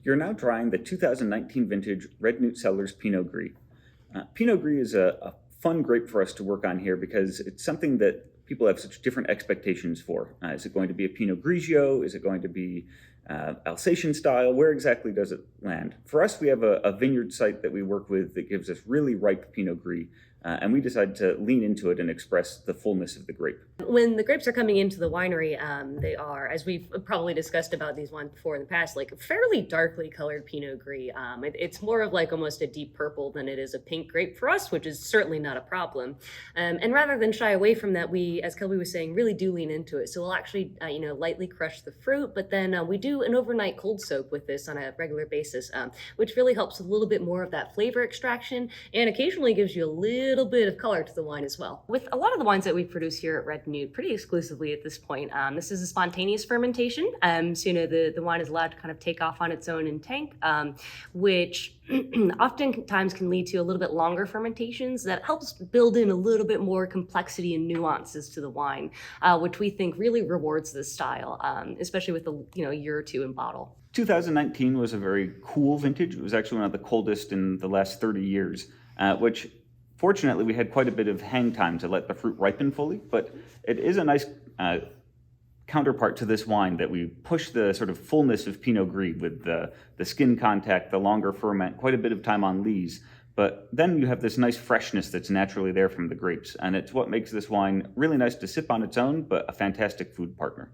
You're now trying the 2019 vintage Red Newt Cellars Pinot Gris. Pinot Gris is a fun grape for us to work on here because it's something that people have such different expectations for. Is it going to be a Pinot Grigio? Is it going to be Alsatian style? Where exactly does it land? For us, we have a vineyard site that we work with that gives us really ripe Pinot Gris, and we decided to lean into it and express the fullness of the grape. When the grapes are coming into the winery, they are, as we've probably discussed about these wines before in the past, like fairly darkly colored Pinot Gris. It's more of like almost a deep purple than it is a pink grape for us, which is certainly not a problem. And rather than shy away from that, we, as Kelby was saying, really do lean into it. So we'll actually, lightly crush the fruit, but then we do an overnight cold soak with this on a regular basis, which really helps a little bit more of that flavor extraction and occasionally gives you a little bit of color to the wine as well. With a lot of the wines that we produce here at Red Newt, pretty exclusively at this point, this is a spontaneous fermentation. The wine is allowed to kind of take off on its own in tank, which oftentimes can lead to a little bit longer fermentations that helps build in a little bit more complexity and nuances to the wine, which we think really rewards this style, especially with a year or two in bottle. 2019 was a very cool vintage. It was actually one of the coldest in the last 30 years, which fortunately we had quite a bit of hang time to let the fruit ripen fully, but it is a nice counterpart to this wine that we push the sort of fullness of Pinot Gris with the skin contact, the longer ferment, quite a bit of time on lees. But then you have this nice freshness that's naturally there from the grapes, and it's what makes this wine really nice to sip on its own, but a fantastic food partner.